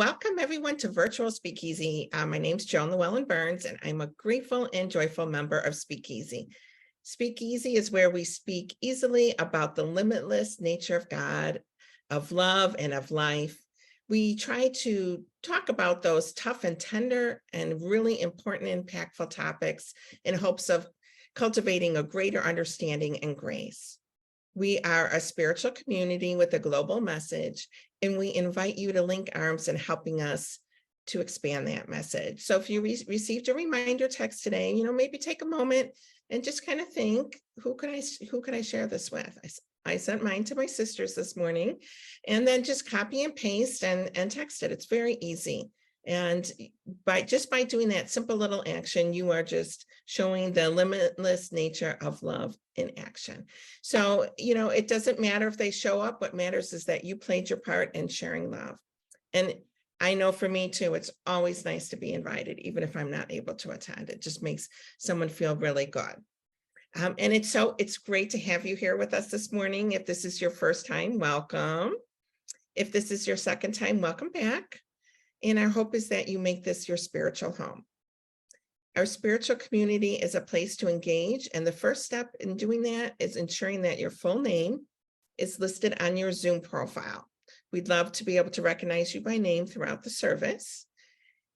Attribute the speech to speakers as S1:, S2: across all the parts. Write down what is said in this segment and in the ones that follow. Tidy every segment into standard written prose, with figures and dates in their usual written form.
S1: Welcome everyone to Virtual Speakeasy. My name's Joan Llewellyn-Burns, and I'm a grateful and joyful member of Speakeasy. Speakeasy is where we speak easily about the limitless nature of God, of love, and of life. We try to talk about those tough and tender and really important, impactful topics in hopes of cultivating a greater understanding and grace. We are a spiritual community with a global message, and we invite you to link arms in helping us to expand that message. So if you received a reminder text today, maybe take a moment and just kind of think, who could I share this with? I sent mine to my sisters this morning, and then just copy and paste and text it. It's very easy. And by doing that simple little action, you are just showing the limitless nature of love in action. So, it doesn't matter if they show up. What matters is that you played your part in sharing love. And I know for me too, it's always nice to be invited, even if I'm not able to attend. It just makes someone feel really good. And it's great to have you here with us this morning. If this is your first time, welcome. If this is your second time, welcome back. And our hope is that you make this your spiritual home. Our spiritual community is a place to engage, and the first step in doing that is ensuring that your full name is listed on your Zoom profile. We'd love to be able to recognize you by name throughout the service.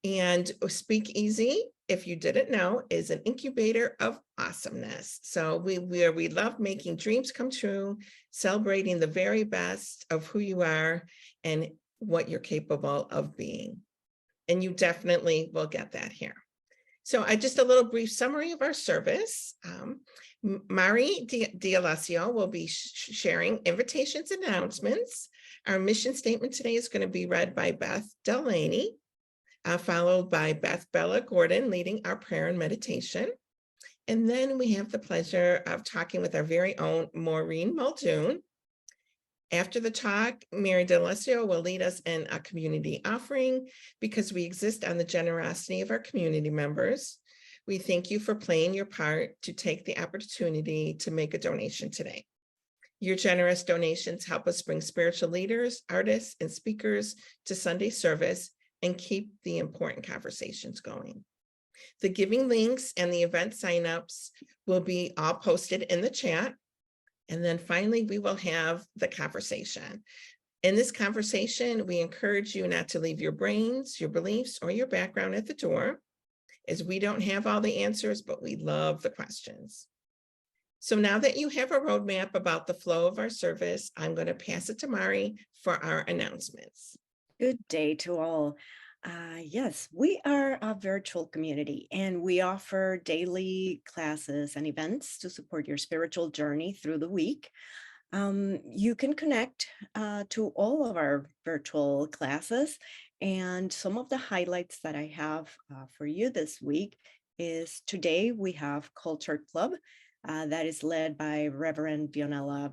S1: And Speakeasy, if you didn't know, is an incubator of awesomeness. So we love making dreams come true, celebrating the very best of who you are and what you're capable of being. And you definitely will get that here. So just a little brief summary of our service. Maureen D'Alessio will be sharing invitations and announcements. Our mission statement today is going to be read by Beth Delaney, followed by Beth Bella Gordon leading our prayer and meditation. And then we have the pleasure of talking with our very own Maureen Muldoon. After the talk, Mary D'Alessio will lead us in a community offering because we exist on the generosity of our community members. We thank you for playing your part to take the opportunity to make a donation today. Your generous donations help us bring spiritual leaders, artists, and speakers to Sunday service and keep the important conversations going. The giving links and the event signups will be all posted in the chat. And then finally, we will have the conversation. In this conversation, we encourage you not to leave your brains, your beliefs, or your background at the door, as we don't have all the answers, but we love the questions. So now that you have a roadmap about the flow of our service, I'm going to pass it to Mari for our announcements.
S2: Good day to all. Yes, we are a virtual community, and we offer daily classes and events to support your spiritual journey through the week. You can connect to all of our virtual classes, and some of the highlights that I have for you this week is today we have Culture Club that is led by Reverend Vionella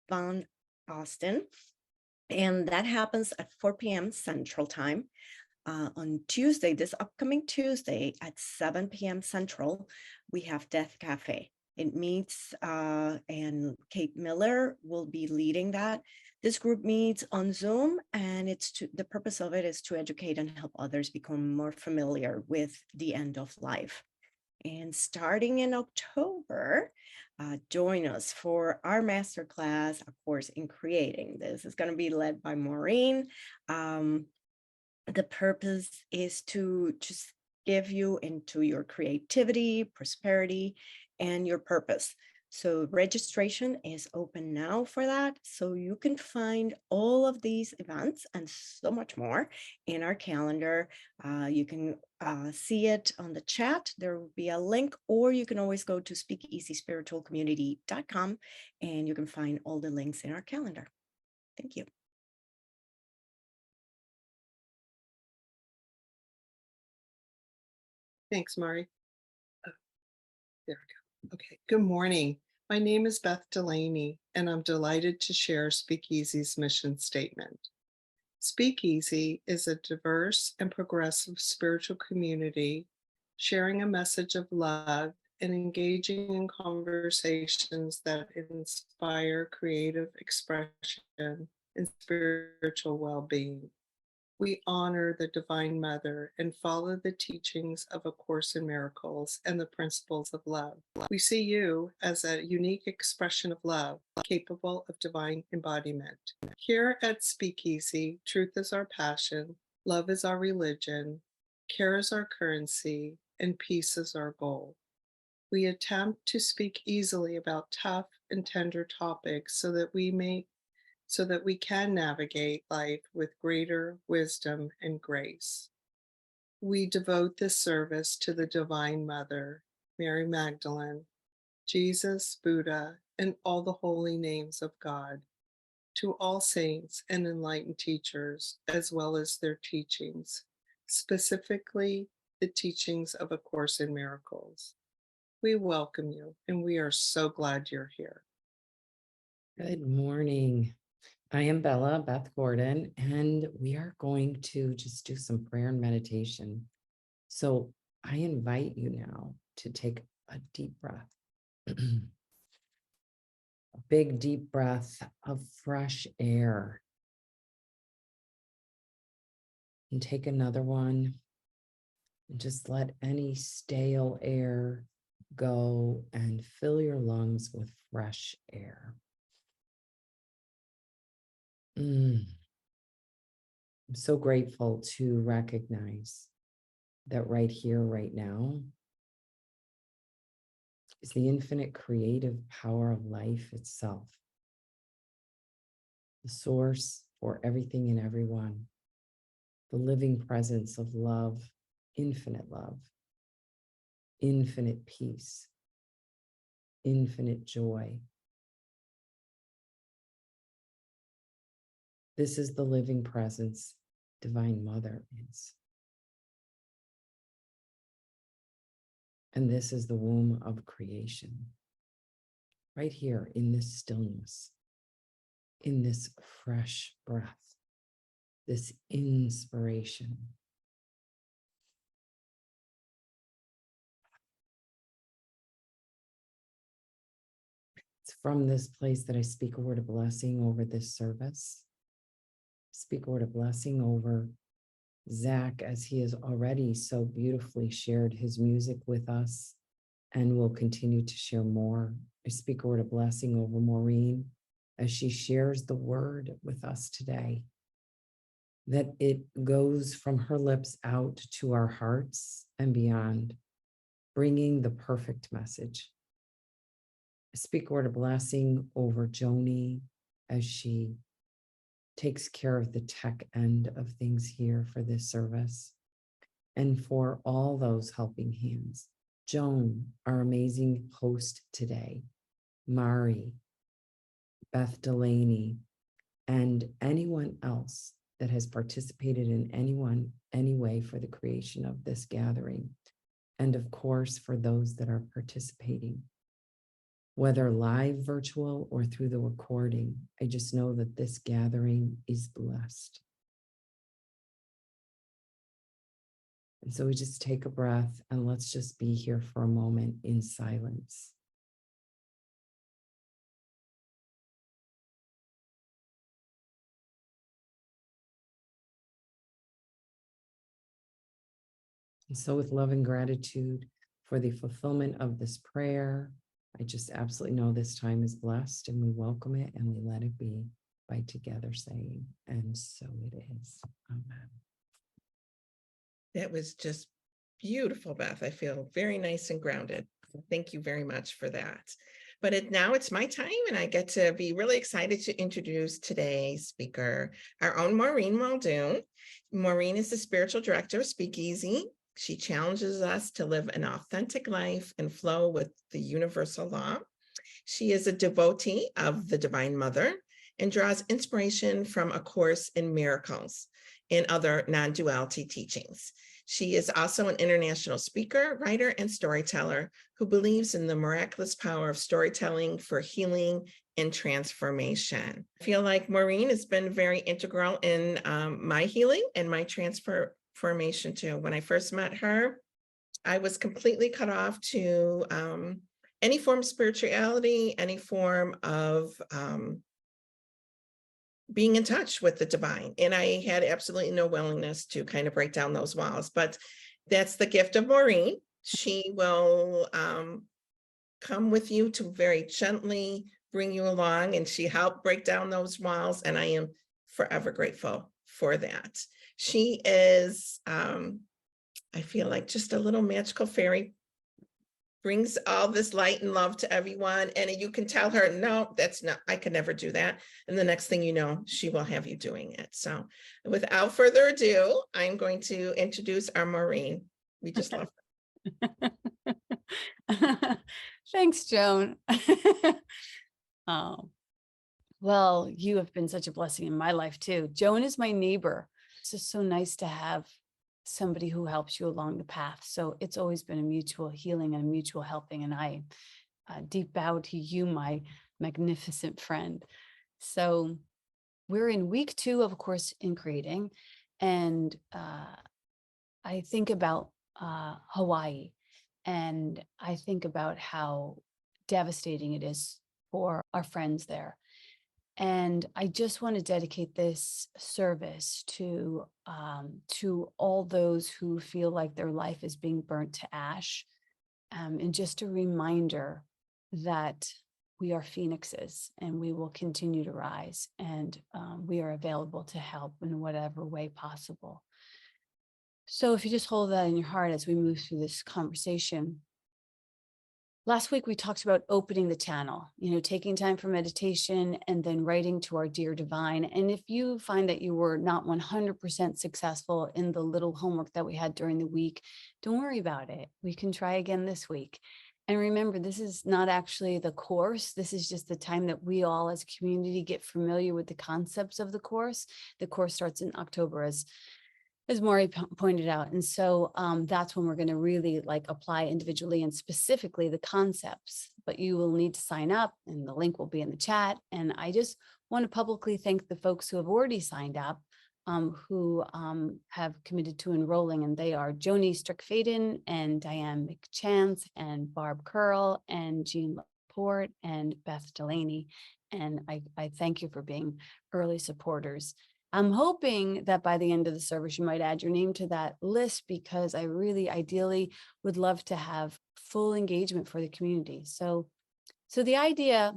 S2: Van Austin. And that happens at 4 p.m. Central Time. On Tuesday, this upcoming Tuesday at 7 p.m. Central, we have Death Cafe. It meets and Kate Miller will be leading that. This group meets on Zoom, and the purpose of it is to educate and help others become more familiar with the end of life. And starting in October, join us for our masterclass, A Course in Creating. This is going to be led by Maureen. The purpose is to just give you into your creativity, prosperity, and your purpose. So registration is open now for that. So you can find all of these events and so much more in our calendar. You can see it on the chat. There will be a link, or you can always go to speakeasyspiritualcommunity.com and you can find all the links in our calendar. Thank you.
S3: Thanks, Mari. Oh, there we go. Okay, good morning. My name is Beth Delaney, and I'm delighted to share Speakeasy's mission statement. Speakeasy is a diverse and progressive spiritual community sharing a message of love and engaging in conversations that inspire creative expression and spiritual well-being. We honor the Divine Mother and follow the teachings of A Course in Miracles and the principles of love. We see you as a unique expression of love, capable of divine embodiment. Here at Speakeasy, truth is our passion, love is our religion, care is our currency, and peace is our goal. We attempt to speak easily about tough and tender topics so that we can navigate life with greater wisdom and grace. We devote this service to the Divine Mother, Mary Magdalene, Jesus, Buddha, and all the holy names of God, to all saints and enlightened teachers, as well as their teachings, specifically the teachings of A Course in Miracles. We welcome you, and we are so glad you're here.
S4: Good morning. I am Beth Gordon, and we are going to just do some prayer and meditation. So I invite you now to take a deep breath, a big deep breath of fresh air. And take another one and just let any stale air go and fill your lungs with fresh air. I'm so grateful to recognize that right here, right now, is the infinite creative power of life itself, the source for everything and everyone, the living presence of love, infinite peace, infinite joy. This is the living presence Divine Mother is. And this is the womb of creation, right here in this stillness, in this fresh breath, this inspiration. It's from this place that I speak a word of blessing over this service. Speak a word of blessing over Zach, as he has already so beautifully shared his music with us and will continue to share more. I speak a word of blessing over Maureen as she shares the word with us today, that it goes from her lips out to our hearts and beyond, bringing the perfect message. I speak a word of blessing over Joni as she takes care of the tech end of things here for this service, and for all those helping hands. Joan, our amazing host today, Mari, Beth Delaney, and anyone else that has participated in any way for the creation of this gathering. And of course, for those that are participating, whether live, virtual, or through the recording, I just know that this gathering is blessed. And so we just take a breath and let's just be here for a moment in silence. And so with love and gratitude for the fulfillment of this prayer, I just absolutely know this time is blessed, and we welcome it and we let it be by together saying, and so it is. Amen.
S1: That was just beautiful, Beth. I feel very nice and grounded. Thank you very much for that. But now it's my time, and I get to be really excited to introduce today's speaker, our own Maureen Muldoon. Maureen is the spiritual director of Speakeasy. She challenges us to live an authentic life and flow with the universal law. She is a devotee of the Divine Mother and draws inspiration from A Course in Miracles and other non-duality teachings. She is also an international speaker, writer, and storyteller who believes in the miraculous power of storytelling for healing and transformation. I feel like Maureen has been very integral in my healing and my transformation too. When I first met her, I was completely cut off to any form of spirituality, any form of being in touch with the divine. And I had absolutely no willingness to kind of break down those walls, but that's the gift of Maureen. She will come with you to very gently bring you along, and she helped break down those walls. And I am forever grateful for that. She is, I feel like just a little magical fairy, brings all this light and love to everyone. And you can tell her, no, that's not, I could never do that. And the next thing you know, she will have you doing it. So without further ado, I'm going to introduce our Maureen. We just love her.
S5: Thanks, Joan. Oh, well, you have been such a blessing in my life too. Joan is my neighbor. It's just so nice to have somebody who helps you along the path. So it's always been a mutual healing and a mutual helping. And I deep bow to you, my magnificent friend. So we're in week 2 of A Course in Creating. And I think about Hawaii, and I think about how devastating it is for our friends there. And I just want to dedicate this service to all those who feel like their life is being burnt to ash, and just a reminder that we are phoenixes and we will continue to rise, and we are available to help in whatever way possible. So if you just hold that in your heart as we move through this conversation. Last week, we talked about opening the channel, taking time for meditation and then writing to our dear divine. And if you find that you were not 100% successful in the little homework that we had during the week, don't worry about it. We can try again this week. And remember, this is not actually the course. This is just the time that we all as a community get familiar with the concepts of the course. The course starts in October, as Maureen pointed out. And so that's when we're going to really apply individually and specifically the concepts, but you will need to sign up, and the link will be in the chat. And I just want to publicly thank the folks who have already signed up, who have committed to enrolling, and they are Joni Strickfaden and Diane McChance and Barb Curl and Jean Laporte and Beth Delaney. And I thank you for being early supporters. I'm hoping that by the end of the service, you might add your name to that list, because I really ideally would love to have full engagement for the community. So the idea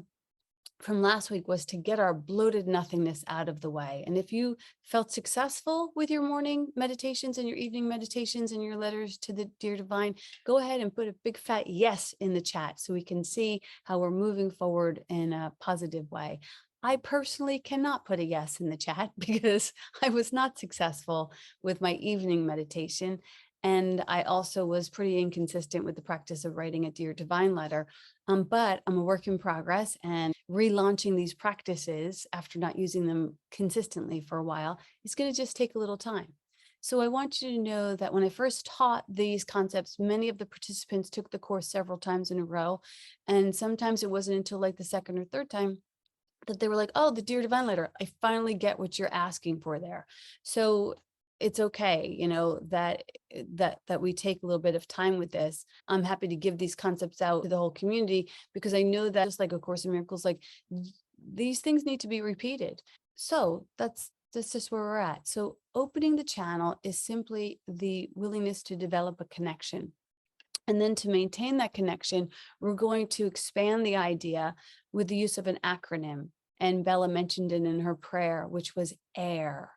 S5: from last week was to get our bloated nothingness out of the way. And if you felt successful with your morning meditations and your evening meditations and your letters to the dear divine, go ahead and put a big fat yes in the chat so we can see how we're moving forward in a positive way. I personally cannot put a yes in the chat because I was not successful with my evening meditation. And I also was pretty inconsistent with the practice of writing a Dear Divine letter. But I'm a work in progress, and relaunching these practices after not using them consistently for a while is going to just take a little time. So I want you to know that when I first taught these concepts, many of the participants took the course several times in a row. And sometimes it wasn't until the second or third time that they were like, oh, the Dear Divine letter, I finally get what you're asking for there. So it's okay, that we take a little bit of time with this. I'm happy to give these concepts out to the whole community, because I know that just like A Course in Miracles, these things need to be repeated. So that's just where we're at. So opening the channel is simply the willingness to develop a connection. And then to maintain that connection, we're going to expand the idea with the use of an acronym. And Bella mentioned it in her prayer, which was AIR.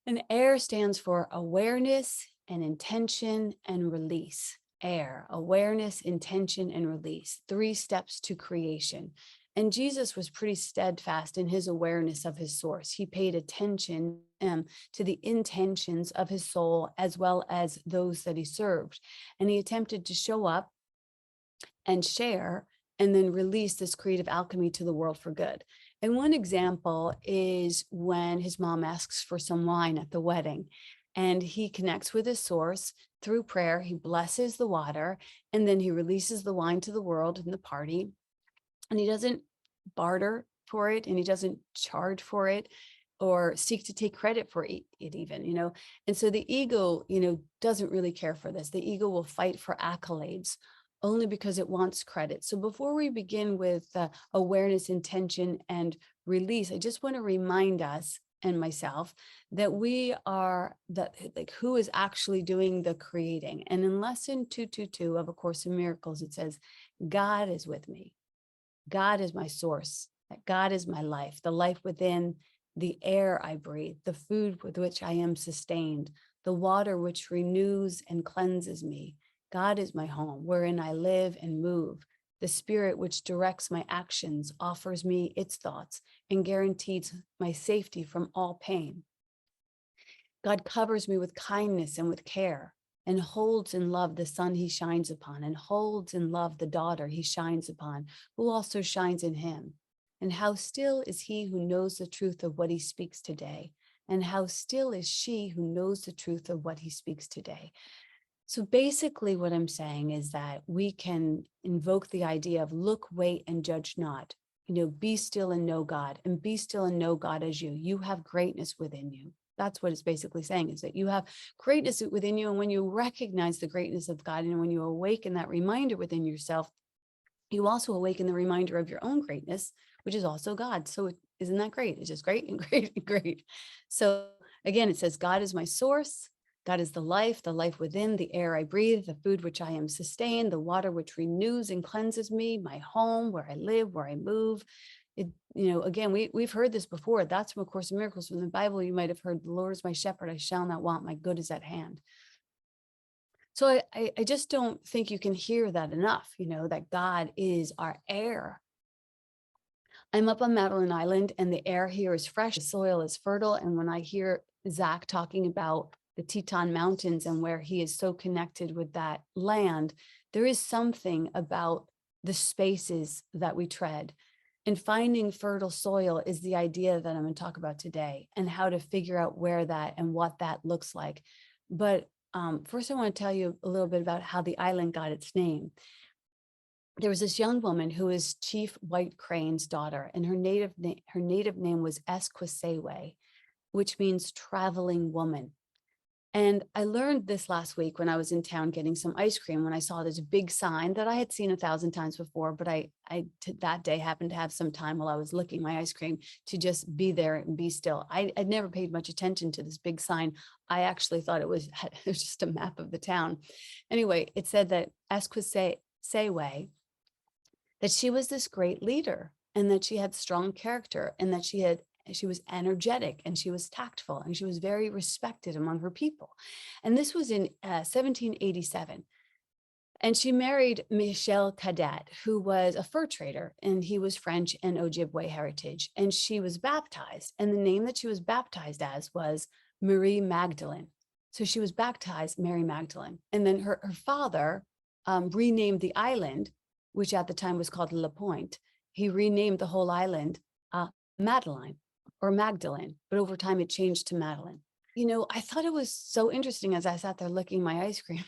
S5: And AIR stands for awareness and intention and release. AIR, awareness, intention, and release. 3 steps to creation. And Jesus was pretty steadfast in his awareness of his source. He paid attention to the intentions of his soul as well as those that he served. And he attempted to show up and share and then release this creative alchemy to the world for good. And one example is when his mom asks for some wine at the wedding, and he connects with his source through prayer. He blesses the water, and then he releases the wine to the world in the party. And he doesn't barter for it, and he doesn't charge for it or seek to take credit for it even. And so the ego, doesn't really care for this. The ego will fight for accolades only because it wants credit. So before we begin with awareness, intention, and release, I just want to remind us and myself that we are like who is actually doing the creating. And in lesson 222 of A Course in Miracles, it says, God is with me. God is my source. That God is my life, the life within, the air I breathe, the food with which I am sustained, the water which renews and cleanses me. God is my home, wherein I live and move. The spirit which directs my actions offers me its thoughts and guarantees my safety from all pain. God covers me with kindness and with care, and holds in love the son he shines upon, and holds in love the daughter he shines upon, who also shines in him. And how still is he who knows the truth of what he speaks today, and how still is she who knows the truth of what he speaks today. So basically what I'm saying is that we can invoke the idea of look, wait, and judge not. Be still and know God, and be still and know God as you. You have greatness within you. That's what it's basically saying, is that you have greatness within you. And when you recognize the greatness of God, and when you awaken that reminder within yourself, you also awaken the reminder of your own greatness, which is also God. So isn't that great? It's just great and great and great. So again, it says, God is my source. God is the life within, the air I breathe, the food which I am sustained, the water which renews and cleanses me, my home, where I live, where I move. Again, we've heard this before. That's from A Course in Miracles. From the Bible, you might have heard, the Lord is my shepherd, I shall not want, my good is at hand. So I just don't think you can hear that enough, that God is our air. I'm up on Madeline Island, and the air here is fresh, the soil is fertile. And when I hear Zach talking about the Teton Mountains and where he is so connected with that land, there is something about the spaces that we tread. And finding fertile soil is the idea that I'm going to talk about today, and how to figure out where that and what that looks like. But first, I want to tell you a little bit about how the island got its name. There was this young woman who is Chief White Crane's daughter, and her native name was Esquissewe, which means traveling woman. And I learned this last week when I was in town getting some ice cream, when I saw this big sign that I had seen 1,000 times before, but I that day happened to have some time while I was licking my ice cream to just be there and be still. I'd never paid much attention to this big sign. I actually thought it was just a map of the town. Anyway, it said that Esquissewe, that she was this great leader, and that she had strong character, and that she was energetic, and she was tactful, and she was very respected among her people. And this was in 1787. And she married Michel Cadet, who was a fur trader, and he was French and Ojibwe heritage. And she was baptized, and the name that she was baptized as was Marie Magdalene. So she was baptized Mary Magdalene. And then her father renamed the island, which at the time was called La Pointe. He renamed the whole island Madeline or Magdalene, but over time it changed to Madeline. I thought it was so interesting as I sat there licking my ice cream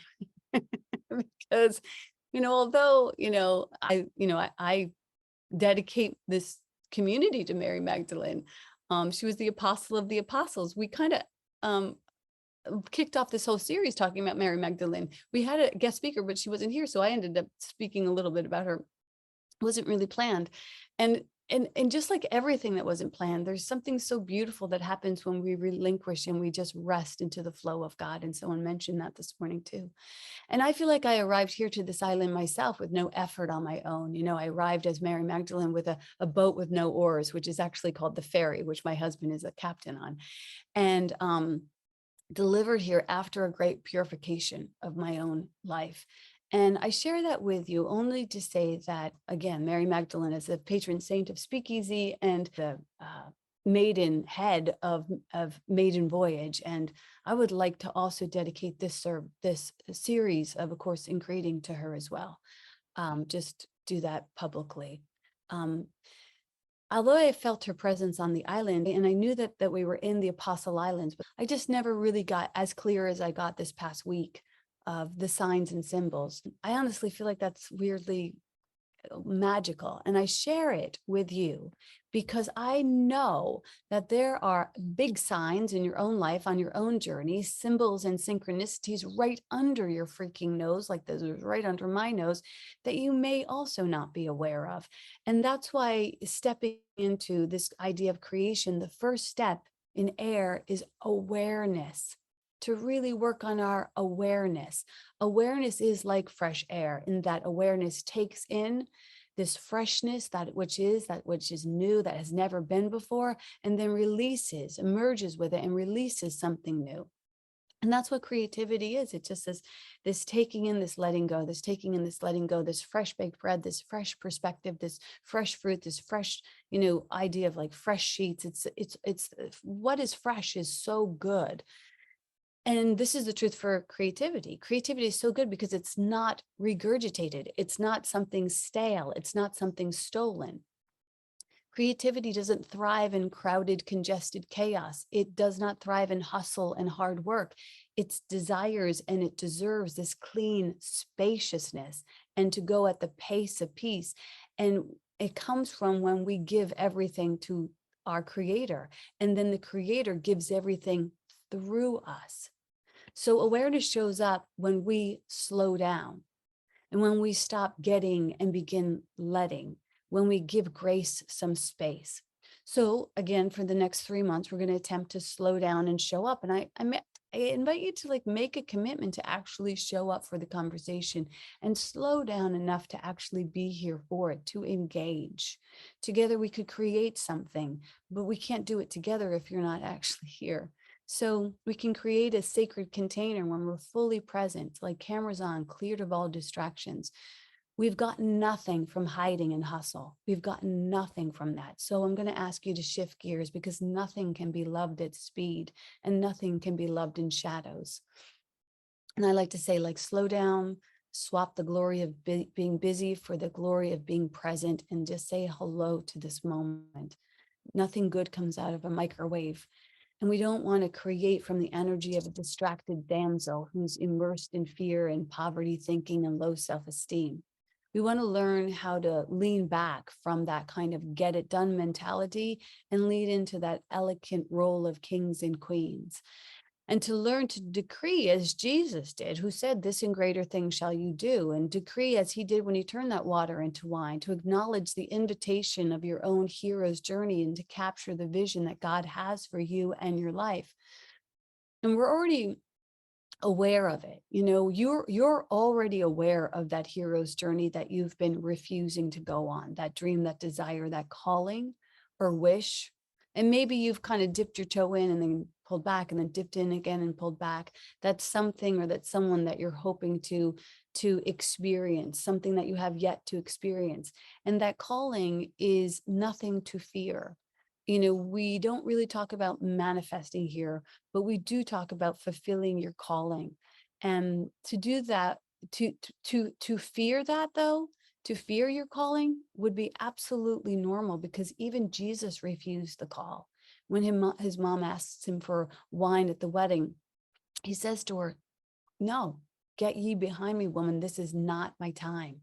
S5: because, although, I dedicate this community to Mary Magdalene. She was the apostle of the apostles. We kind of kicked off this whole series talking about Mary Magdalene. We had a guest speaker, but she wasn't here. So I ended up speaking a little bit about her. It wasn't really planned. And just like everything that wasn't planned, there's something so beautiful that happens when we relinquish and we just rest into the flow of God. And someone mentioned that this morning too. And I feel like I arrived here to this island myself with no effort on my own. I arrived as Mary Magdalene with a boat with no oars, which is actually called the ferry, which my husband is a captain on. And delivered here after a great purification of my own life. And I share that with you only to say that, again, Mary Magdalene is the patron saint of Speakeasy and the maiden head of Maiden Voyage. And I would like to also dedicate this series of A Course in Creating to her as well. Just do that publicly. Although I felt her presence on the island, and I knew that we were in the Apostle Islands, but I just never really got as clear as I got this past week of the signs and symbols. I honestly feel like that's weirdly magical. And I share it with you because I know that there are big signs in your own life, on your own journey, symbols and synchronicities right under your freaking nose, like those are right under my nose, that you may also not be aware of. And that's why stepping into this idea of creation, the first step in AIR is awareness. To really work on our awareness. Awareness is like fresh air, in that awareness takes in this freshness, that which is new, that has never been before, and then releases, emerges with it and releases something new. And that's what creativity is. It just says this taking in, this letting go, this taking in, this letting go, this fresh baked bread, this fresh perspective, this fresh fruit, this fresh, idea of like fresh sheets. It's what is fresh is so good. And this is the truth for creativity. Creativity is so good because it's not regurgitated. It's not something stale. It's not something stolen. Creativity doesn't thrive in crowded, congested chaos. It does not thrive in hustle and hard work. It desires and it deserves this clean spaciousness and to go at the pace of peace. And it comes from when we give everything to our creator, and then the creator gives everything through us. So awareness shows up when we slow down and when we stop getting and begin letting, when we give grace some space. So again, for the next 3 months, we're going to attempt to slow down and show up. And I invite you to make a commitment to actually show up for the conversation and slow down enough to actually be here for it, to engage. Together we could create something, but we can't do it together if you're not actually here. So we can create a sacred container when we're fully present, like cameras on, cleared of all distractions. We've gotten nothing from hiding and hustle. We've gotten nothing from that. So I'm going to ask you to shift gears, because nothing can be loved at speed and nothing can be loved in shadows. And I like to say, slow down, swap the glory of being busy for the glory of being present, and just say hello to this moment. Nothing good comes out of a microwave. And we don't want to create from the energy of a distracted damsel who's immersed in fear and poverty thinking and low self-esteem. We want to learn how to lean back from that kind of get it done mentality and lead into that elegant role of kings and queens. And to learn to decree as Jesus did, who said, "This and greater things shall you do," and decree as he did when he turned that water into wine, to acknowledge the invitation of your own hero's journey and to capture the vision that God has for you and your life. And we're already aware of it. You're already aware of that hero's journey that you've been refusing to go on, that dream, that desire, that calling or wish. And maybe you've kind of dipped your toe in and then pulled back, and then dipped in again and pulled back. That's something, or that's someone that you're hoping to experience, something that you have yet to experience. And that calling is nothing to fear. We don't really talk about manifesting here, but we do talk about fulfilling your calling. And to do that, to fear that though, to fear your calling would be absolutely normal, because even Jesus refused the call. When his mom asks him for wine at the wedding, he says to her, "No, get ye behind me, woman. This is not my time."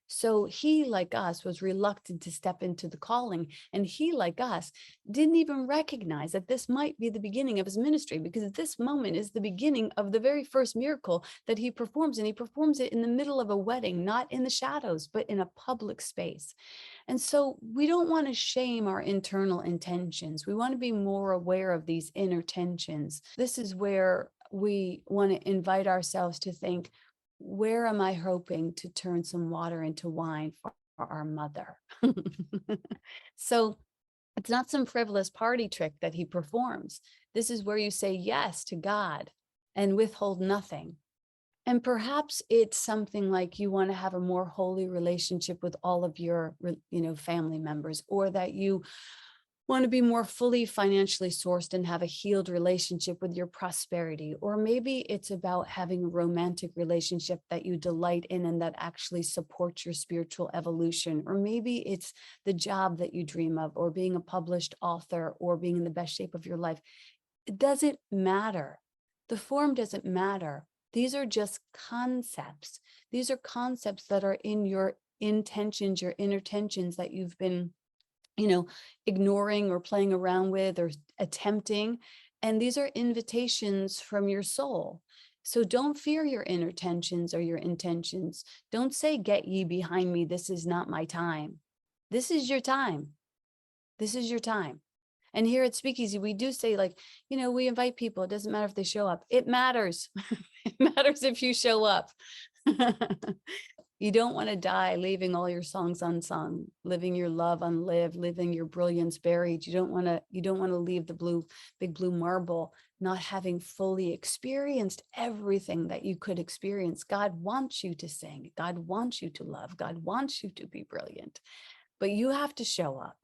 S5: So he, like us, was reluctant to step into the calling. And he, like us, didn't even recognize that this might be the beginning of his ministry, because this moment is the beginning of the very first miracle that he performs. And he performs it in the middle of a wedding, not in the shadows, but in a public space. And so we don't want to shame our internal intentions. We want to be more aware of these inner tensions. This is where we want to invite ourselves to think, where am I hoping to turn some water into wine for our mother? So it's not some frivolous party trick that he performs. This is where you say yes to God and withhold nothing. And perhaps it's something like you want to have a more holy relationship with all of your, family members, or that you want to be more fully financially sourced and have a healed relationship with your prosperity. Or maybe it's about having a romantic relationship that you delight in and that actually supports your spiritual evolution. Or maybe it's the job that you dream of, or being a published author, or being in the best shape of your life. It doesn't matter. The form doesn't matter. These are just concepts. These are concepts that are in your intentions, your inner tensions that you've been, ignoring or playing around with or attempting. And these are invitations from your soul. So don't fear your inner tensions or your intentions. Don't say, get ye behind me. This is not my time. This is your time. This is your time. And here at Speakeasy, we do say, like, we invite people. It doesn't matter if they show up. It matters. It matters if you show up. You don't want to die leaving all your songs unsung, living your love unlived, living your brilliance buried. You don't want to leave the big blue marble, not having fully experienced everything that you could experience. God wants you to sing. God wants you to love. God wants you to be brilliant. But you have to show up.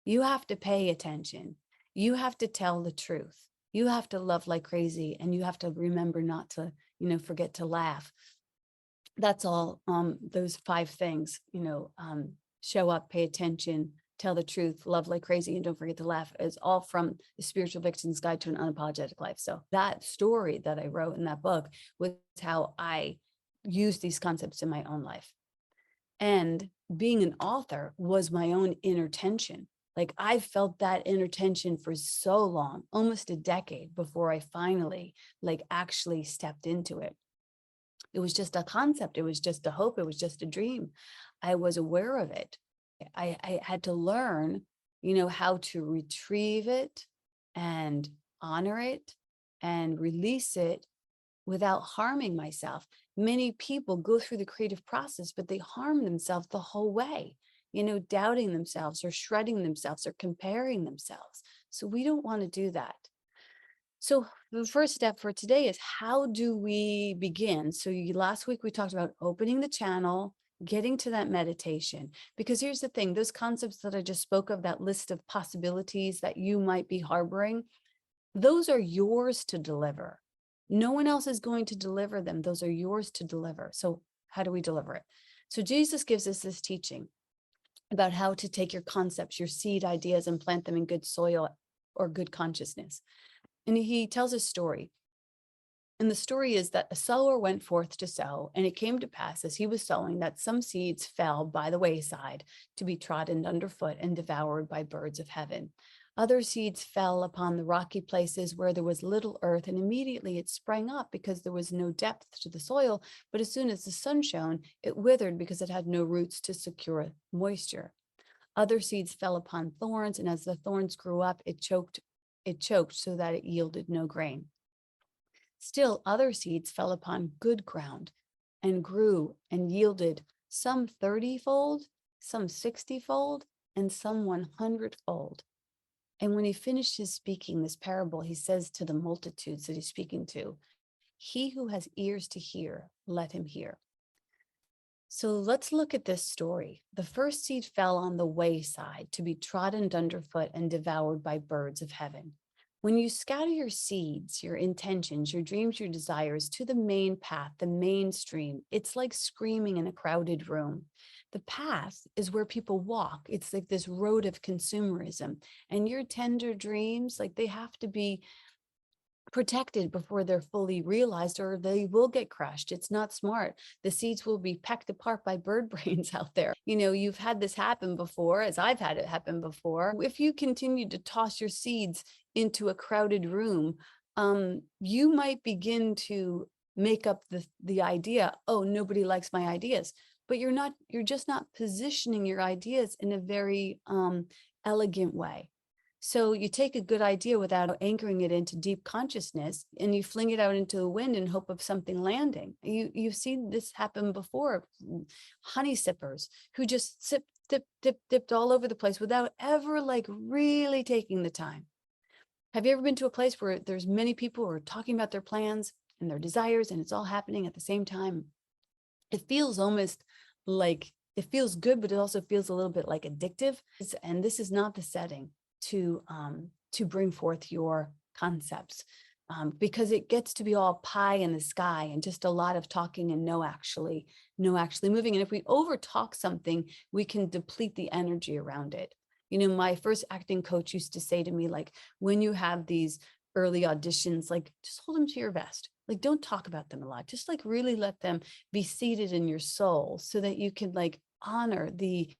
S5: You have to pay attention. You have to tell the truth. You have to love like crazy, and you have to remember not to, forget to laugh. That's all. Those 5 things, show up, pay attention, tell the truth, love like crazy, and don't forget to laugh, is all from the Spiritual Victim's Guide to an Unapologetic Life. So that story that I wrote in that book was how I used these concepts in my own life. And being an author was my own inner tension. Like, I felt that inner tension for so long, almost a decade, before I finally actually stepped into it. It was just a concept. It was just a hope. It was just a dream. I was aware of it. I had to learn, how to retrieve it and honor it and release it without harming myself. Many people go through the creative process, but they harm themselves the whole way, doubting themselves or shredding themselves or comparing themselves. So we don't want to do that. So the first step for today is, how do we begin? So last week we talked about opening the channel, getting to that meditation, because here's the thing, those concepts that I just spoke of, that list of possibilities that you might be harboring, those are yours to deliver. No one else is going to deliver them. Those are yours to deliver. So how do we deliver it? So Jesus gives us this teaching about how to take your concepts, your seed ideas, and plant them in good soil or good consciousness. And he tells a story. And the story is that a sower went forth to sow, and it came to pass as he was sowing that some seeds fell by the wayside to be trodden underfoot and devoured by birds of heaven. Other seeds fell upon the rocky places where there was little earth, and immediately it sprang up because there was no depth to the soil. But as soon as the sun shone, it withered because it had no roots to secure moisture. Other seeds fell upon thorns, and as the thorns grew up, it choked so that it yielded no grain. Still other seeds fell upon good ground and grew and yielded some 30-fold, some 60-fold, and some 100-fold. And when he finished his speaking this parable, he says to the multitudes that he's speaking to, "He who has ears to hear, let him hear." So let's look at this story. The first seed fell on the wayside to be trodden underfoot and devoured by birds of heaven. When you scatter your seeds, your intentions, your dreams, your desires to the main path, the mainstream, it's like screaming in a crowded room. The path is where people walk. It's like this road of consumerism. And your tender dreams, they have to be protected before they're fully realized, or they will get crushed. It's not smart. The seeds will be pecked apart by bird brains out there. You've had this happen before, as I've had it happen before. If you continue to toss your seeds into a crowded room, you might begin to make up the idea, oh, nobody likes my ideas. But you're just not positioning your ideas in a very elegant way. So you take a good idea without anchoring it into deep consciousness, and you fling it out into the wind in hope of something landing. You've seen this happen before. Honey sippers who just dipped all over the place without ever really taking the time. Have you ever been to a place where there's many people who are talking about their plans and their desires, and it's all happening at the same time? It feels almost like, it feels good, but it also feels a little bit like addictive. And this is not the setting to bring forth your concepts, because it gets to be all pie in the sky and just a lot of talking and no actually moving. And if we over talk something, we can deplete the energy around it. My first acting coach used to say to me, when you have these early auditions, just hold them to your vest. Don't talk about them a lot. Just really let them be seated in your soul so that you can honor the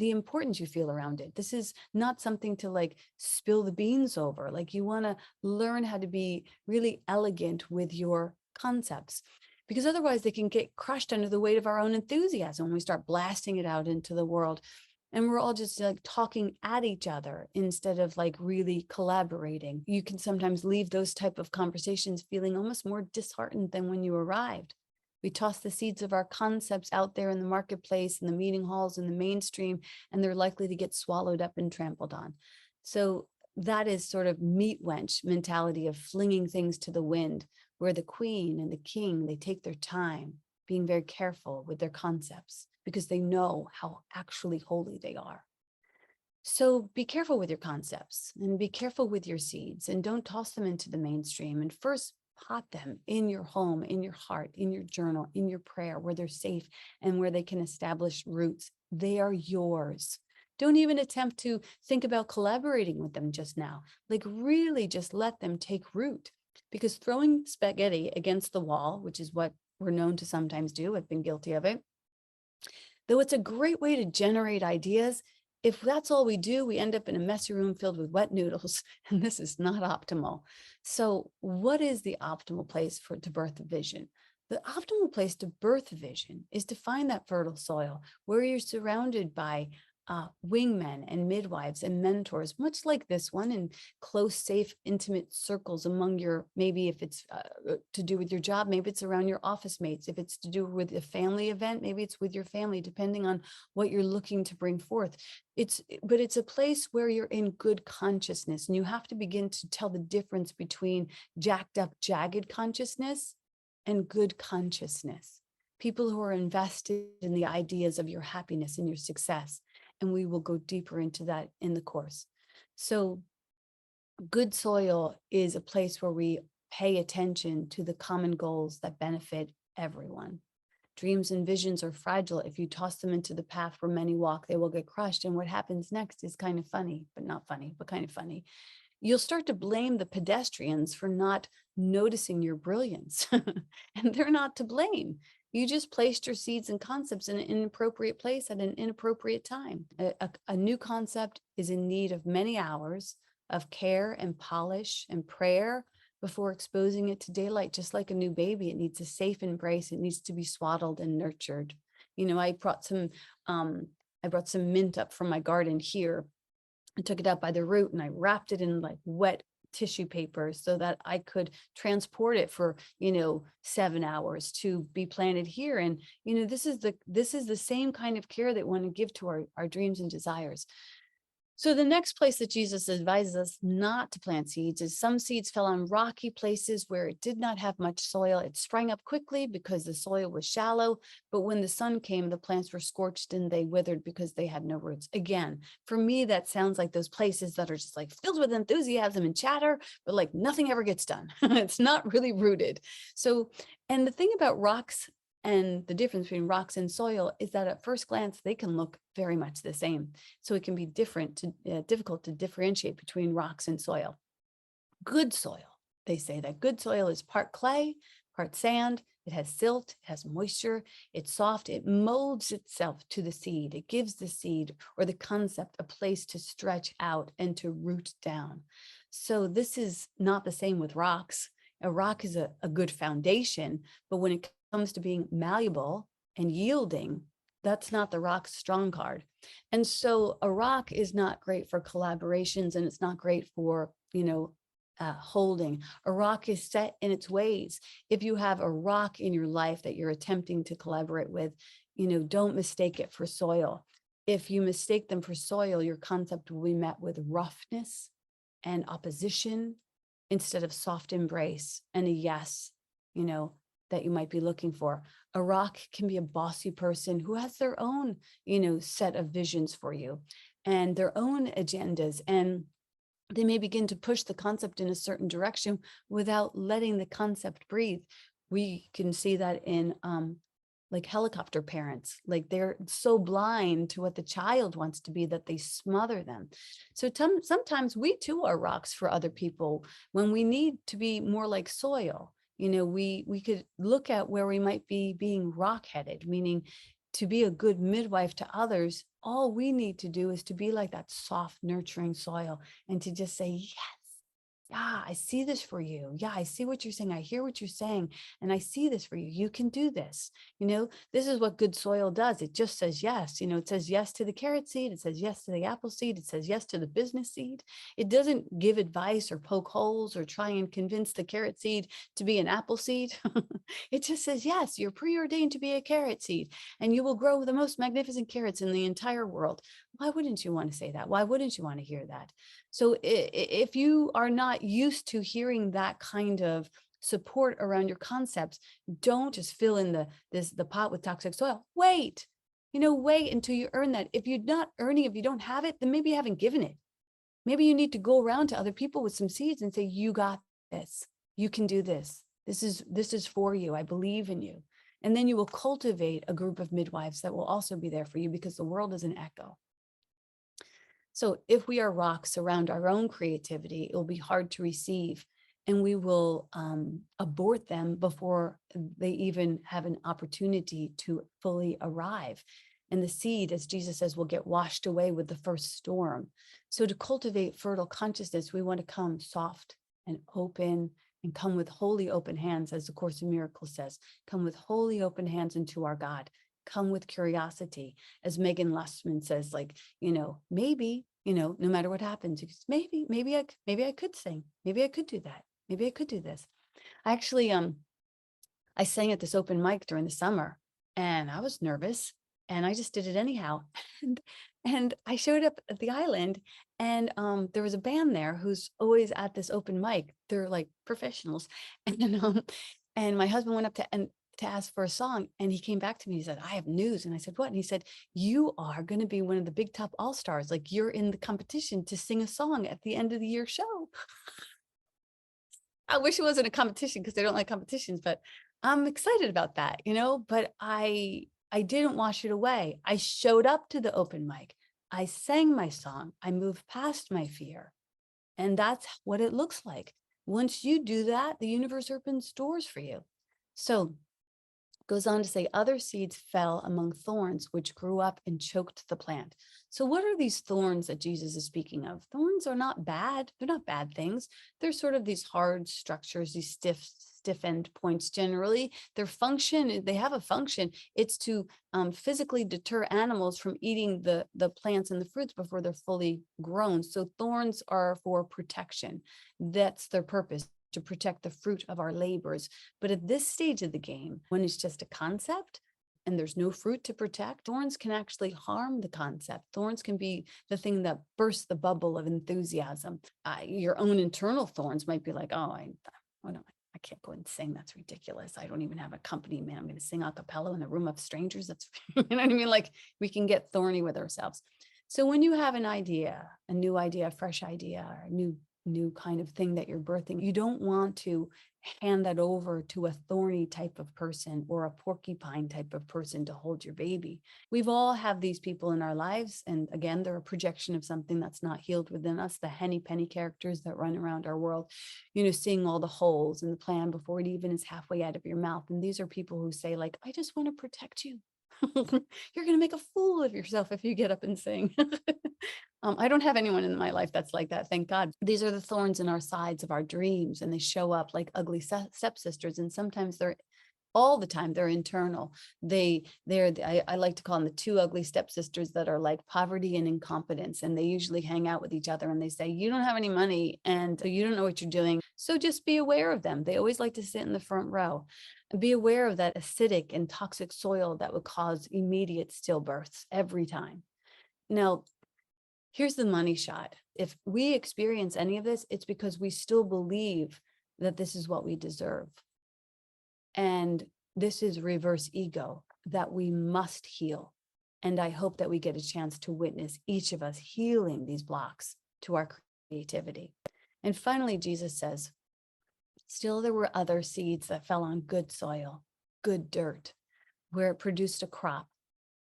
S5: importance you feel around it. This is not something to like spill the beans over. Like you want to learn how to be really elegant with your concepts, because otherwise they can get crushed under the weight of our own enthusiasm when we start blasting it out into the world. And we're all just like talking at each other instead of like really collaborating. You can sometimes leave those type of conversations feeling almost more disheartened than when you arrived. We toss the seeds of our concepts out there in the marketplace, in the meeting halls, in the mainstream, and they're likely to get swallowed up and trampled on. So that is sort of meat wench mentality of flinging things to the wind, where the queen and the king, they take their time, being very careful with their concepts because they know how actually holy they are. So be careful with your concepts and be careful with your seeds, and don't toss them into the mainstream, and first pot them in your home, in your heart, in your journal, in your prayer, where they're safe and where they can establish roots. They are yours. Don't even attempt to think about collaborating with them just now. Like really just let them take root, because throwing spaghetti against the wall, which is what we're known to sometimes do, I've been guilty of it, though it's a great way to generate ideas, if that's all we do, we end up in a messy room filled with wet noodles, and this is not optimal. So what is the optimal place to birth a vision? The optimal place to birth a vision is to find that fertile soil where you're surrounded by wingmen and midwives and mentors, much like this one, in close, safe, intimate circles among your, maybe if it's to do with your job, maybe it's around your office mates. If it's to do with a family event, maybe it's with your family, depending on what you're looking to bring forth. But it's a place where you're in good consciousness, and you have to begin to tell the difference between jacked up, jagged consciousness and good consciousness. People who are invested in the ideas of your happiness and your success. And we will go deeper into that in the course. So good soil is a place where we pay attention to the common goals that benefit everyone. Dreams and visions are fragile. If you toss them into the path where many walk, they will get crushed. And what happens next is kind of funny, but not funny, but kind of funny. You'll start to blame the pedestrians for not noticing your brilliance. And they're not to blame. You just placed your seeds and concepts in an inappropriate place at an inappropriate time. A new concept is in need of many hours of care and polish and prayer before exposing it to daylight. Just like a new baby, it needs a safe embrace. It needs to be swaddled and nurtured. You know, I brought some mint up from my garden here. I took it out by the root and I wrapped it in like wet tissue paper so that I could transport it for, 7 hours to be planted here. And, this is the same kind of care that we want to give to our dreams and desires. So the next place that Jesus advises us not to plant seeds is some seeds fell on rocky places where it did not have much soil. It sprang up quickly because the soil was shallow, but when the sun came, the plants were scorched and they withered because they had no roots. Again, for me, that sounds like those places that are just like filled with enthusiasm and chatter, but like nothing ever gets done. It's not really rooted. So, and the thing about rocks and the difference between rocks and soil is that at first glance, they can look very much the same. So it can be difficult to differentiate between rocks and soil. Good soil, they say that good soil is part clay, part sand. It has silt, it has moisture, it's soft, it molds itself to the seed. It gives the seed or the concept a place to stretch out and to root down. So this is not the same with rocks. A rock is a good foundation, but when it comes to being malleable and yielding, that's not the rock's strong card. And so a rock is not great for collaborations, and it's not great for, holding. A rock is set in its ways. If you have a rock in your life that you're attempting to collaborate with, don't mistake it for soil. If you mistake them for soil, your concept will be met with roughness and opposition instead of soft embrace and a yes, that you might be looking for. A rock can be a bossy person who has their own, set of visions for you and their own agendas. And they may begin to push the concept in a certain direction without letting the concept breathe. We can see that in like helicopter parents, like they're so blind to what the child wants to be that they smother them. So sometimes we too are rocks for other people when we need to be more like soil. We could look at where we might be being rock-headed, meaning to be a good midwife to others, all we need to do is to be like that soft, nurturing soil and to just say, yes, yeah, I see this for you. Yeah, I see what you're saying. I hear what you're saying. And I see this for you. You can do this. This is what good soil does. It just says yes. It says yes to the carrot seed. It says yes to the apple seed. It says yes to the business seed. It doesn't give advice or poke holes or try and convince the carrot seed to be an apple seed. It just says, yes, you're preordained to be a carrot seed and you will grow the most magnificent carrots in the entire world. Why wouldn't you want to say that? Why wouldn't you want to hear that? So if you are not used to hearing that kind of support around your concepts, don't just fill in the pot with toxic soil. Wait until you earn that. If you're not earning, if you don't have it, then maybe you haven't given it. Maybe you need to go around to other people with some seeds and say, you got this. You can do this. This is for you. I believe in you. And then you will cultivate a group of midwives that will also be there for you because the world is an echo. So if we are rocks around our own creativity, it will be hard to receive and we will abort them before they even have an opportunity to fully arrive. And the seed, as Jesus says, will get washed away with the first storm. So to cultivate fertile consciousness, we want to come soft and open and come with holy open hands, as the Course in Miracles says, come with holy open hands into our God. Come with curiosity, as Megan Lustman says, maybe, no matter what happens, maybe I could sing, maybe I could do that, maybe I could do this. I actually, I sang at this open mic during the summer, and I was nervous, and I just did it anyhow. And I showed up at the island, and there was a band there who's always at this open mic. They're like professionals, and my husband went up to ask for a song. And he came back to me, he said, I have news. And I said, what? And he said, you are going to be one of the big top all-stars. Like you're in the competition to sing a song at the end of the year show. I wish it wasn't a competition because they don't like competitions, but I'm excited about that, but I didn't wash it away. I showed up to the open mic. I sang my song. I moved past my fear. And that's what it looks like. Once you do that, the universe opens doors for you. So goes on to say, other seeds fell among thorns, which grew up and choked the plant. So what are these thorns that Jesus is speaking of? Thorns are not bad. They're not bad things. They're sort of these hard structures, these stiff end points generally. Their function, they have a function. It's to physically deter animals from eating the plants and the fruits before they're fully grown. So thorns are for protection. That's their purpose, to protect the fruit of our labors. But at this stage of the game, when it's just a concept and there's no fruit to protect, thorns can actually harm the concept. Thorns can be the thing that bursts the bubble of enthusiasm. Your own internal thorns might be like, I can't go and sing. That's ridiculous. I don't even have a company, man. I'm going to sing a cappella in a room of strangers. That's, you know what I mean? Like we can get thorny with ourselves. So when you have an idea, a new idea, a fresh idea, or a new kind of thing that you're birthing, you don't want to hand that over to a thorny type of person or a porcupine type of person to hold your baby. We've all have these people in our lives. And again, they're a projection of something that's not healed within us, the henny penny characters that run around our world, seeing all the holes in the plan before it even is halfway out of your mouth. And these are people who say like, I just want to protect you. You're going to make a fool of yourself if you get up and sing. I don't have anyone in my life that's like that. Thank God. These are the thorns in our sides of our dreams, and they show up like ugly stepsisters. And sometimes all the time they're internal. I like to call them the two ugly stepsisters that are like poverty and incompetence. And they usually hang out with each other and they say, you don't have any money and you don't know what you're doing. So just be aware of them. They always like to sit in the front row. Be aware of that acidic and toxic soil that would cause immediate stillbirths every time. Now, here's the money shot. If we experience any of this, it's because we still believe that this is what we deserve. And this is reverse ego that we must heal. And I hope that we get a chance to witness each of us healing these blocks to our creativity. And finally, Jesus says, still there were other seeds that fell on good soil, good dirt, where it produced a crop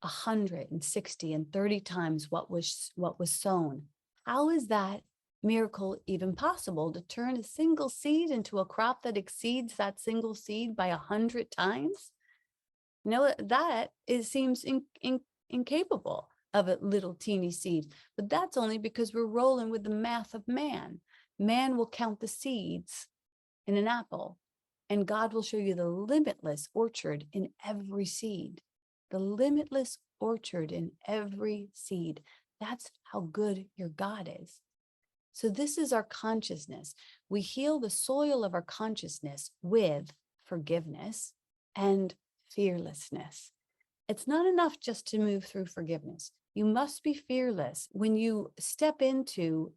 S5: 160 and 30 times what was sown. How is that miracle even possible, to turn a single seed into a crop that exceeds that single seed by 100 times? You know, that seems incapable of a little teeny seed, but that's only because we're rolling with the math of man. Man will count the seeds in an apple, and God will show you the limitless orchard in every seed. The limitless orchard in every seed. That's how good your God is. So this is our consciousness. We heal the soil of our consciousness with forgiveness and fearlessness. It's not enough just to move through forgiveness. You must be fearless. When you step into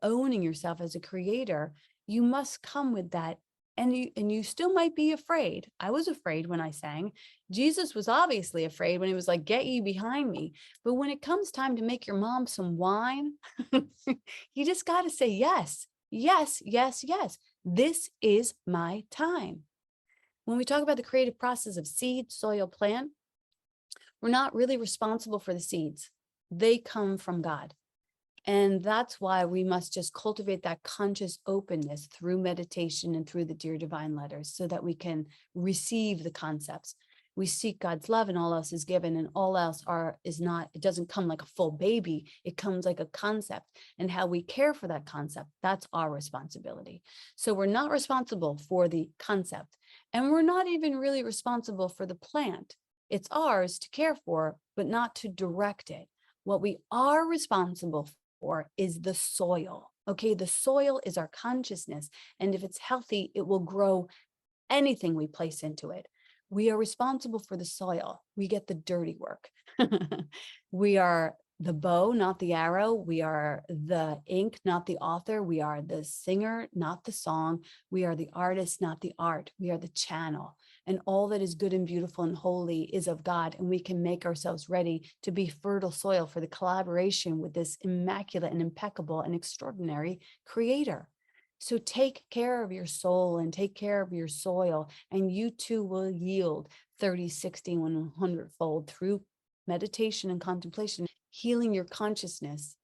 S5: owning yourself as a creator, you must come with that. And you still might be afraid. I was afraid when I sang. Jesus was obviously afraid when he was like, get ye behind me. But when it comes time to make your mom some wine, you just got to say yes, yes, yes, yes. This is my time. When we talk about the creative process of seed, soil, plant, we're not really responsible for the seeds. They come from God. And that's why we must just cultivate that conscious openness through meditation and through the Dear Divine Letters so that we can receive the concepts. We seek God's love and all else is given, and all else is not, it doesn't come like a full baby. It comes like a concept, and how we care for that concept, that's our responsibility. So we're not responsible for the concept, and we're not even really responsible for the plant. It's ours to care for, but not to direct it. What we are responsible for is the soil. Okay, the soil is our consciousness, and if it's healthy, it will grow anything we place into it. We are responsible for the soil. We get the dirty work. We are the bow, not the arrow. We are the ink, not the author. We are the singer, not the song. We are the artist, not the art. We are the channel. And all that is good and beautiful and holy is of God. And we can make ourselves ready to be fertile soil for the collaboration with this immaculate and impeccable and extraordinary creator. So take care of your soul and take care of your soil, and you too will yield 30, 60, 100-fold through meditation and contemplation. Healing your consciousness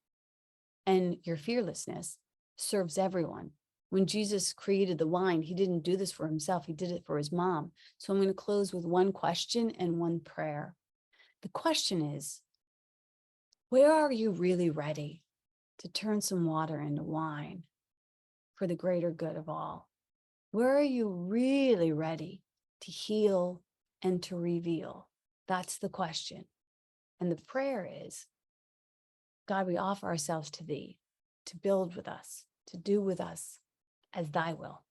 S5: and your fearlessness serves everyone. When Jesus created the wine, he didn't do this for himself. He did it for his mom. So I'm going to close with one question and one prayer. The question is, where are you really ready to turn some water into wine for the greater good of all? Where are you really ready to heal and to reveal? That's the question. And the prayer is, God, we offer ourselves to thee, to build with us, to do with us as thy will.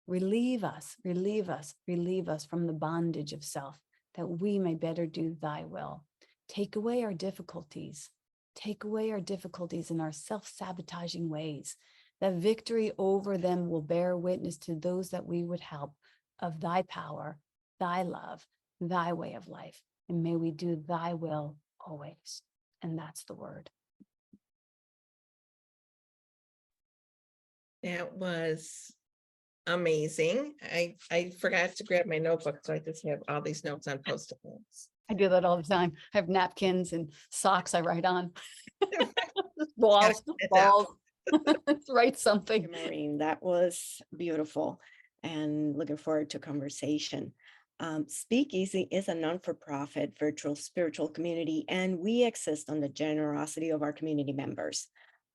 S5: Relieve us, relieve us, relieve us from the bondage of self, that we may better do thy will. Take away our difficulties. Take away our difficulties and our self-sabotaging ways, that victory over them will bear witness to those that we would help of thy power, thy love, thy way of life. And may we do thy will always. And that's the word.
S1: That was amazing. I forgot to grab my notebook, so I just have all these notes on Post-it notes.
S5: I do that all the time. I have napkins and socks I write on.
S1: Gotta
S5: Walls,
S1: get it down.
S5: walls. Write
S2: Thank
S5: something.
S2: you, Maureen. That was beautiful, and looking forward to conversation. Speakeasy is a non-for-profit virtual spiritual community, and we exist on the generosity of our community members.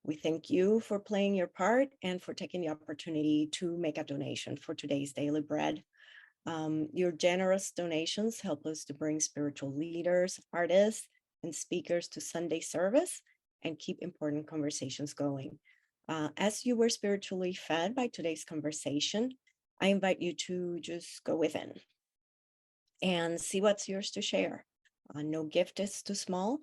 S2: We thank you for playing your part and for taking the opportunity to make a donation for today's daily bread. Your generous donations help us to bring spiritual leaders, artists, and speakers to Sunday service and keep important conversations going. As you were spiritually fed by today's conversation, I invite you to just go within and see what's yours to share. No gift is too small.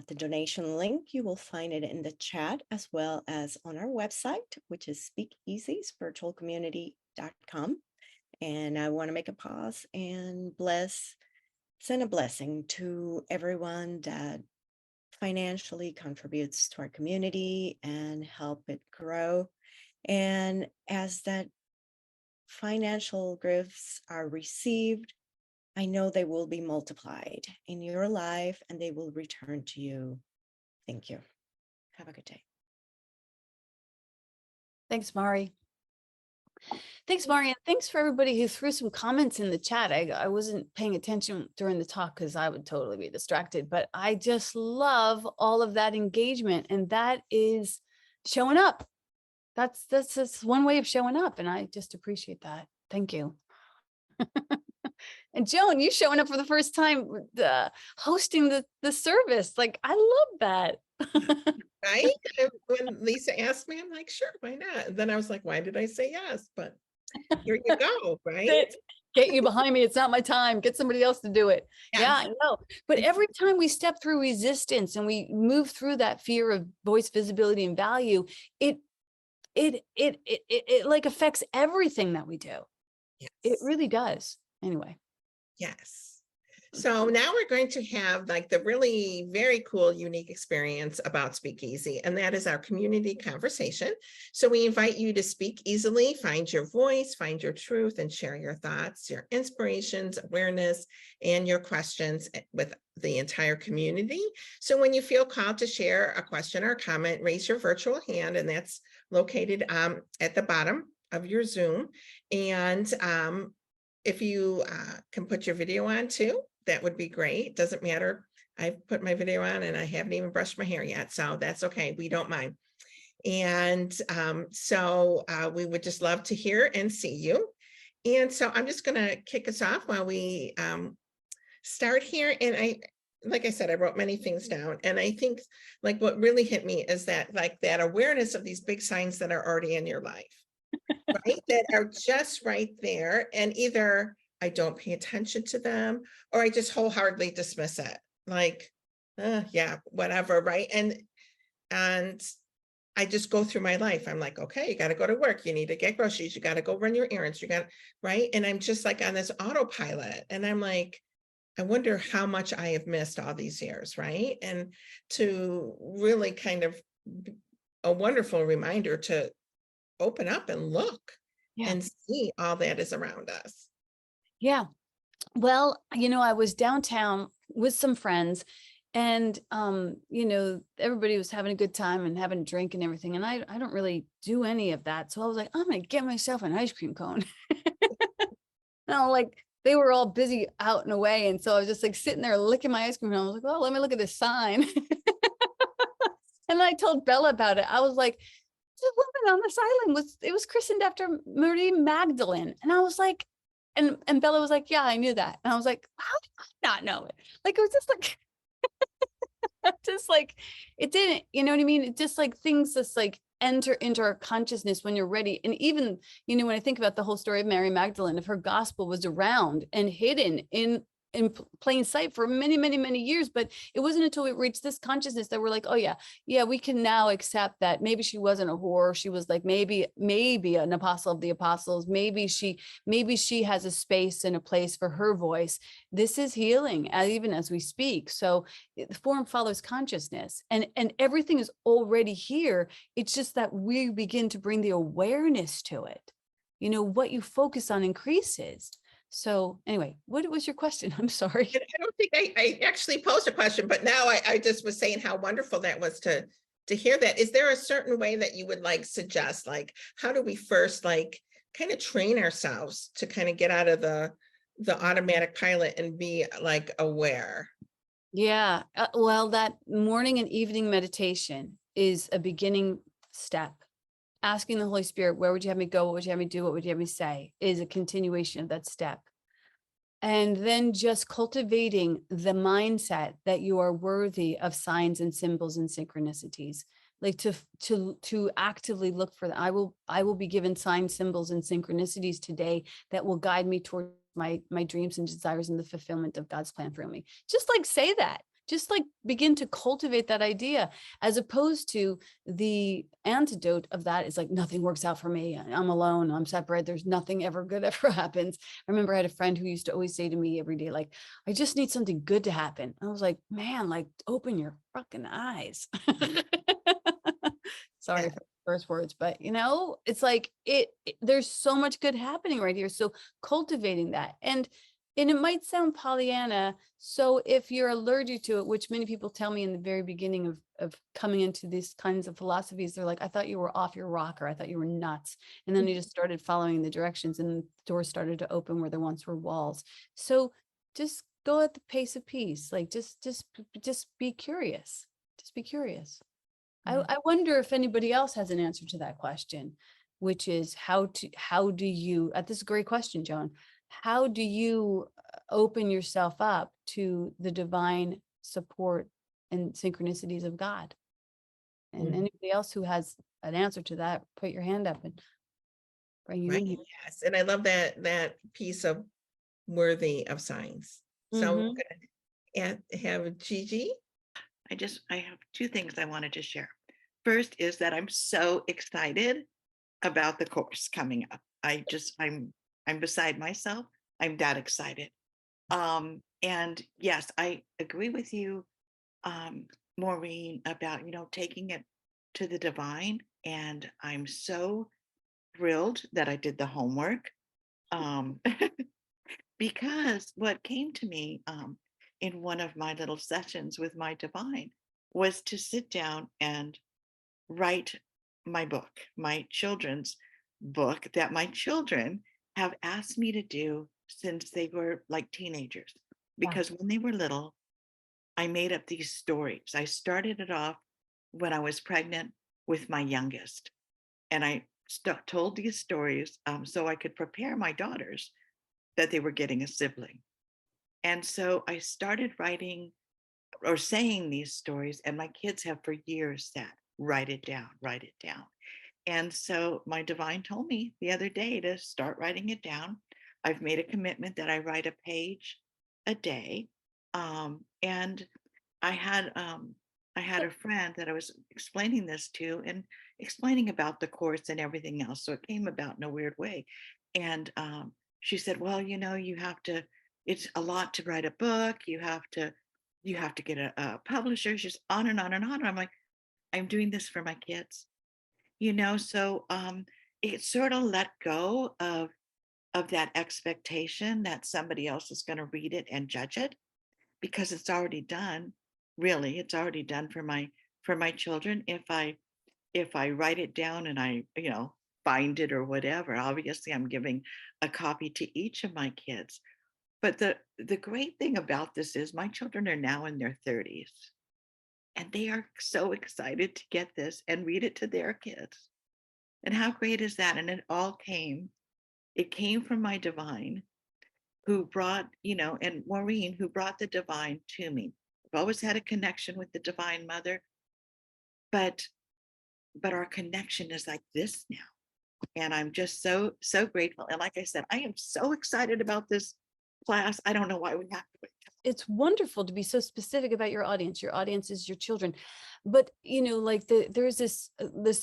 S2: The donation link, you will find it in the chat as well as on our website, which is speakeasyspiritualcommunity.com. And I want to make a pause and send a blessing to everyone that financially contributes to our community and help it grow. And as that financial gifts are received, I know they will be multiplied in your life and they will return to you. Thank you. Have a good day.
S5: Thanks, Mari. Thanks, Maureen. Thanks for everybody who threw some comments in the chat. I wasn't paying attention during the talk because I would totally be distracted, but I just love all of that engagement, and that is showing up. That's just one way of showing up, and I just appreciate that. Thank you. And Joan, you showing up for the first time, hosting the service. Like, I love that.
S1: Right? And when Lisa asked me, I'm like, sure, why not? And then I was like, why did I say yes? But here you go, right?
S5: Get you behind me. It's not my time. Get somebody else to do it. Yeah, I
S1: Yes.
S5: know. But every time we step through resistance and we move through that fear of voice, visibility, and value, it like affects everything that we do. It
S1: Yes.
S5: really does. Anyway.
S1: Yes. So now we're going to have like the really very cool, unique experience about Speakeasy, and that is our community conversation. So we invite you to speak easily, find your voice, find your truth, and share your thoughts, your inspirations, awareness, and your questions with the entire community. So when you feel called to share a question or comment, raise your virtual hand, and that's located at the bottom of your Zoom. And if you can put your video on too, that would be great. Doesn't matter. I've put my video on and I haven't even brushed my hair yet, so that's okay. We don't mind. And so we would just love to hear and see you. And so I'm just going to kick us off while we start here. And like I said, I wrote many things down. And I think like what really hit me is that like that awareness of these big signs that are already in your life, right? That are just right there. And either I don't pay attention to them, or I just wholeheartedly dismiss it. Like, yeah, whatever, right? And I just go through my life. I'm like, okay, you got to go to work. You need to get groceries. You got to go run your errands. You got, right? And I'm just like on this autopilot. And I'm like, I wonder how much I have missed all these years, right? And to really kind of a wonderful reminder to open up and look and see all that is around us.
S5: Yeah. Well, I was downtown with some friends, and everybody was having a good time and having a drink and everything. And I don't really do any of that. So I was like, I'm gonna get myself an ice cream cone. And like they were all busy out and away. And so I was just like sitting there licking my ice cream. And I was like, well, let me look at this sign. And I told Bella about it. I was like, the woman on this island was christened after Maureen Magdalene. And I was like, and Bella was like, yeah, I knew that. And I was like, how did I not know it? Like, it was just like, just like, it didn't, you know what I mean? It just like things just like enter into our consciousness when you're ready. And even, when I think about the whole story of Mary Magdalene, if her gospel was around and hidden in plain sight for many, many, many years, but it wasn't until we reached this consciousness that we're like, oh yeah, we can now accept that maybe she wasn't a whore. She was like maybe an apostle of the apostles. Maybe she has a space and a place for her voice. This is healing, even as we speak. So the form follows consciousness, and everything is already here. It's just that we begin to bring the awareness to it. What you focus on increases. So anyway, what was your question? I'm sorry.
S1: I don't think I actually posed a question, but now I just was saying how wonderful that was to hear that. Is there a certain way that you would like suggest, like, how do we first like kind of train ourselves to kind of get out of the automatic pilot and be like aware?
S5: Yeah, well, that morning and evening meditation is a beginning step. Asking the Holy Spirit, where would you have me go? What would you have me do? What would you have me say? Is a continuation of that step. And then just cultivating the mindset that you are worthy of signs and symbols and synchronicities. Like to actively look for that. I will be given signs, symbols, and synchronicities today that will guide me toward my dreams and desires and the fulfillment of God's plan for me. Just like say that. Just like begin to cultivate that idea, as opposed to the antidote of that is like, nothing works out for me. I'm alone. I'm separate. There's nothing ever good ever happens. I remember I had a friend who used to always say to me every day, like, I just need something good to happen. I was like, man, like open your fucking eyes. Sorry for the first words, but it's like there's so much good happening right here. So cultivating that. And And it might sound Pollyanna. So if you're allergic to it, which many people tell me in the very beginning of coming into these kinds of philosophies, they're like, I thought you were off your rocker. I thought you were nuts. And then you just started following the directions and the doors started to open where there once were walls. So just go at the pace of peace. Like just be curious. Just be curious. I wonder if anybody else has an answer to that question, which is how do you, this is a great question, Joan. How do you open yourself up to the divine support and synchronicities of God? And anybody else who has an answer to that, put your hand up and bring you in
S1: Right,
S5: here.
S1: yes, and I love that piece of worthy of signs. So we're gonna have Gigi.
S6: I have two things I wanted to share. First is that I'm so excited about the course coming up. I'm beside myself. I'm that excited. And yes, I agree with you, Maureen, about, taking it to the divine. And I'm so thrilled that I did the homework. Because what came to me in one of my little sessions with my divine was to sit down and write my book, my children's book that my children have asked me to do since they were like teenagers. Because when they were little, I made up these stories. I started it off when I was pregnant with my youngest. And I told these stories so I could prepare my daughters that they were getting a sibling. And so I started writing or saying these stories, and my kids have for years said, write it down, write it down. And so my divine told me the other day to start writing it down. I've made a commitment that I write a page a day. And I had a friend that I was explaining this to and explaining about the course and everything else. So it came about in a weird way. And she said, well, you have to, it's a lot to write a book. You have to get a publisher, just on and on and on. And I'm like, I'm doing this for my kids, so it sort of let go of that expectation that somebody else is going to read it and judge it, because it's already done. Really, it's already done for my children. If I write it down and I find it or whatever, obviously I'm giving a copy to each of my kids. But the great thing about this is my children are now in their 30s, and they are so excited to get this and read it to their kids. And how great is that? And it came from my divine, who brought, and Maureen, who brought the divine to me. I've always had a connection with the Divine Mother, but our connection is like this now. And I'm just so grateful. And like I said, I am so excited about this class. I don't know why we have to wait.
S5: It's wonderful to be so specific about your audience. Your audience is your children. But, like there's this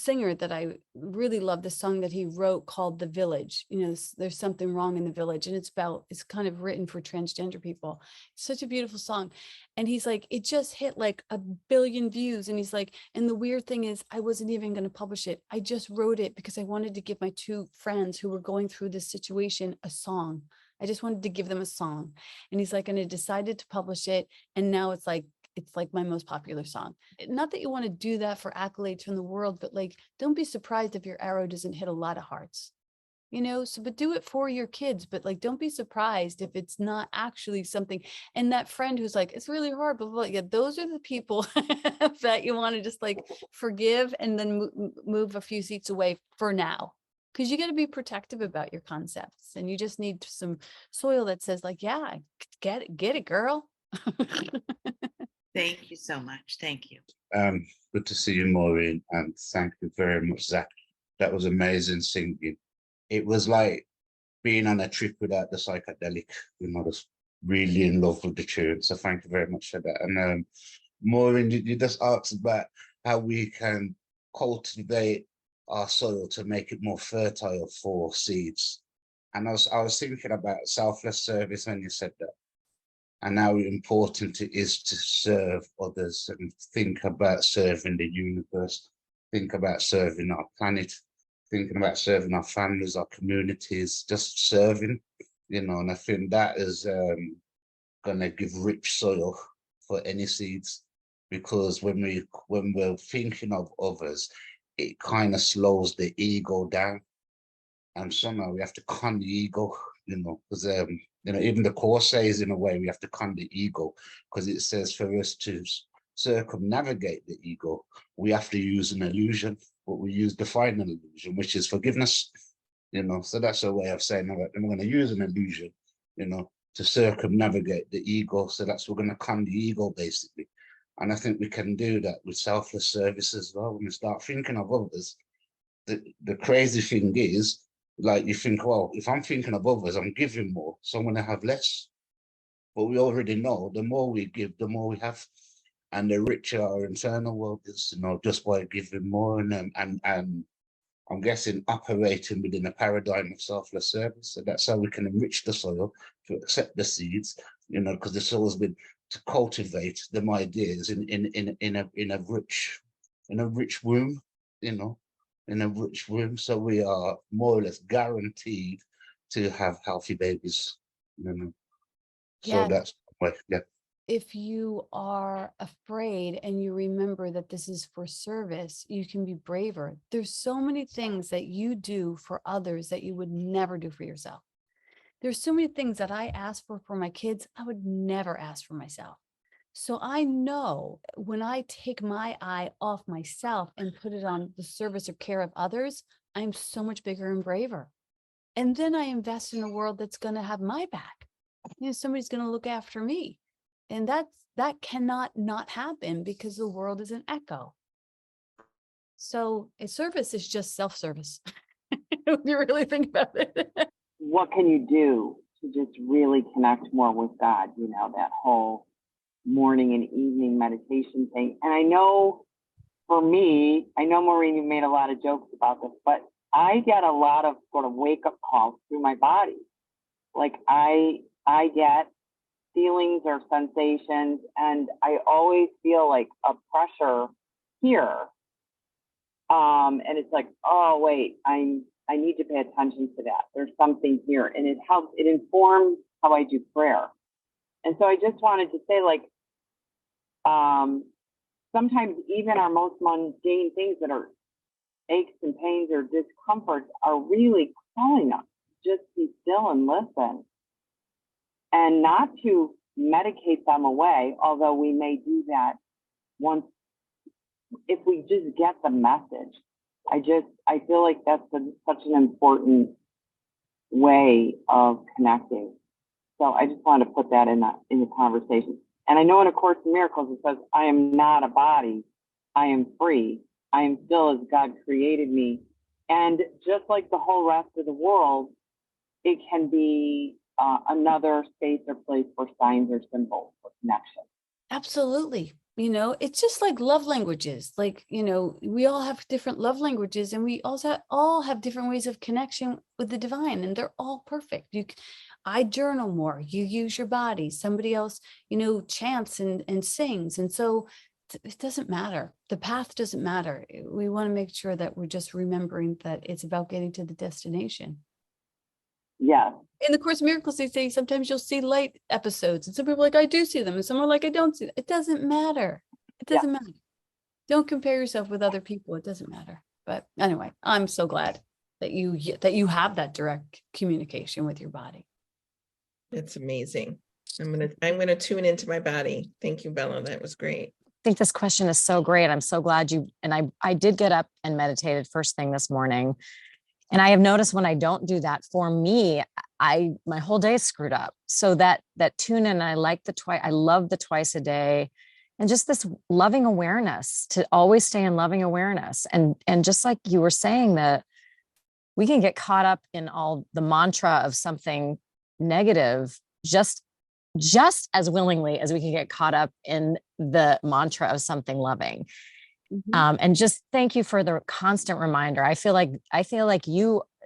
S5: singer that I really love, the song that he wrote called The Village. There's something wrong in the village. And it's kind of written for transgender people. It's such a beautiful song. And he's like, it just hit like 1 billion views. And he's like, and the weird thing is, I wasn't even going to publish it. I just wrote it because I wanted to give my 2 friends who were going through this situation a song. I just wanted to give them a song. And he's like, and I decided to publish it. And now it's like my most popular song. Not that you want to do that for accolades from the world, but like, don't be surprised if your arrow doesn't hit a lot of hearts, but do it for your kids. But like, don't be surprised if it's not actually something. And that friend who's like, it's really hard, but yeah, those are the people that you want to just like forgive and then move a few seats away for now. Because you got to be protective about your concepts, and you just need some soil that says like, yeah, get it, girl.
S6: Thank you so much. Thank you.
S7: Good to see you, Maureen, and thank you very much, Zach. That was amazing singing. It was like being on a trip without the psychedelic, just really in love with the tune. So thank you very much for that. And Maureen, you just asked about how we can cultivate our soil to make it more fertile for seeds. And I was thinking about selfless service when you said that, and how important it is to serve others and think about serving the universe, think about serving our planet, thinking about serving our families, our communities, just serving. and I think that is gonna give rich soil for any seeds, because when we're thinking of others, it kind of slows the ego down, and somehow we have to con the ego, because even the course says in a way we have to con the ego, because it says for us to circumnavigate the ego, we have to use an illusion, but we use the final illusion, which is forgiveness. So that's a way of saying, all right, then we're going to use an illusion, to circumnavigate the ego. So we're going to con the ego, basically. And I think we can do that with selfless service as well. When we start thinking of others, the crazy thing is, like, you think, well, if I'm thinking of others, I'm giving more, so I'm going to have less. But we already know the more we give, the more we have. And the richer our internal world is, just by giving more. And I'm guessing operating within a paradigm of selfless service. So that's how we can enrich the soil to accept the seeds, because the soil's been to cultivate them ideas in a rich womb, in a rich womb. So we are more or less guaranteed to have healthy babies, So
S5: Yeah.
S7: that's yeah.
S5: If you are afraid and you remember that this is for service, you can be braver. There's so many things that you do for others that you would never do for yourself. There's so many things that I ask for my kids, I would never ask for myself. So I know when I take my eye off myself and put it on the service or care of others, I'm so much bigger and braver. And then I invest in a world that's going to have my back. Somebody's going to look after me. And that cannot not happen, because the world is an echo. So a service is just self-service. If you really think about it.
S8: What can you do to just really connect more with God? That whole morning and evening meditation thing. And I know for me, Maureen, you made a lot of jokes about this, but I get a lot of sort of wake up calls through my body. Like I get feelings or sensations, and I always feel like a pressure here. And it's like, oh wait, I need to pay attention to that. There's something here, and it informs how I do prayer. And so I just wanted to say, like, sometimes even our most mundane things that are aches and pains or discomforts are really calling us to just be still and listen. And not to medicate them away, although we may do that once, if we just get the message. I feel like that's such an important way of connecting. So I just wanted to put that in the conversation. And I know in A Course in Miracles, it says, I am not a body, I am free. I am still as God created me. And just like the whole rest of the world, it can be another space or place for signs or symbols for connection.
S5: Absolutely. It's just like love languages. Like, we all have different love languages, and we also all have different ways of connection with the divine, and they're all perfect. I journal more, you use your body, somebody else, chants and sings. And so it doesn't matter. The path doesn't matter. We want to make sure that we're just remembering that it's about getting to the destination.
S8: Yeah.
S5: In the Course in Miracles, they say sometimes you'll see light episodes, and some people are like, I do see them, and some are like, I don't see them. It doesn't matter. It doesn't matter. Don't compare yourself with other people. It doesn't matter. But anyway, I'm so glad that you have that direct communication with your body.
S1: It's amazing. I'm gonna tune into my body. Thank you, Bella. That was great.
S9: I think this question is so great. I'm so glad I did get up and meditated first thing this morning. And I have noticed when I don't do that, for me, my whole day is screwed up. So that tune in, I love the twice a day, and just this loving awareness, to always stay in loving awareness. And just like you were saying, that we can get caught up in all the mantra of something negative, just as willingly as we can get caught up in the mantra of something loving. Mm-hmm. And just thank you for the constant reminder. I feel like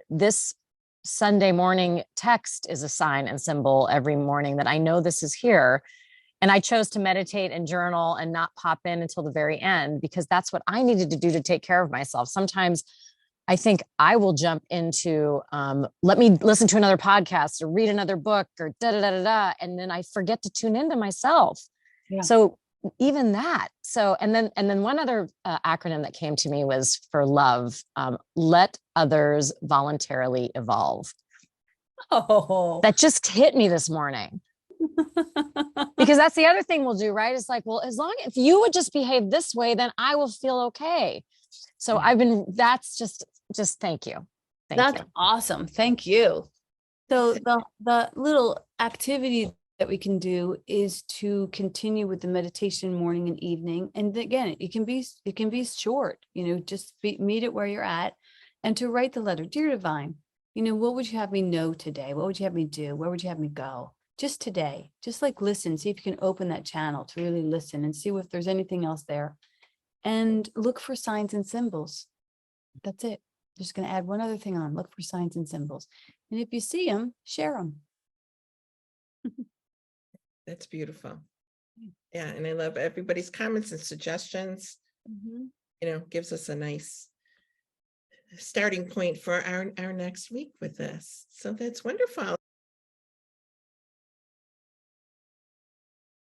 S9: this Sunday morning text is a sign and symbol every morning that I know this is here. And I chose to meditate and journal and not pop in until the very end, because that's what I needed to do to take care of myself. Sometimes I think I will jump into, let me listen to another podcast or read another book or da da da da da. And then I forget to tune into myself.
S5: Yeah.
S9: So even that. So, and then one other acronym that came to me was for love, let others voluntarily evolve.
S5: Oh,
S9: That just hit me this morning. Because that's the other thing we'll do, right? It's like, well, as long if you would just behave this way, then I will feel okay. So that's just thank you. Thank
S5: that's
S9: you.
S5: awesome. Thank you. So the little activity that we can do is to continue with the meditation morning and evening. And again, it can be short, just meet it where you're at, and to write the letter, dear divine, what would you have me know today? What would you have me do? Where would you have me go? Just today, just like listen, see if you can open that channel to really listen and see if there's anything else there, and look for signs and symbols. That's it. Just going to add one other thing on, look for signs and symbols. And if you see them, share them.
S1: That's beautiful. Yeah, and I love everybody's comments and suggestions. Gives us a nice starting point for our next week with this. So that's wonderful.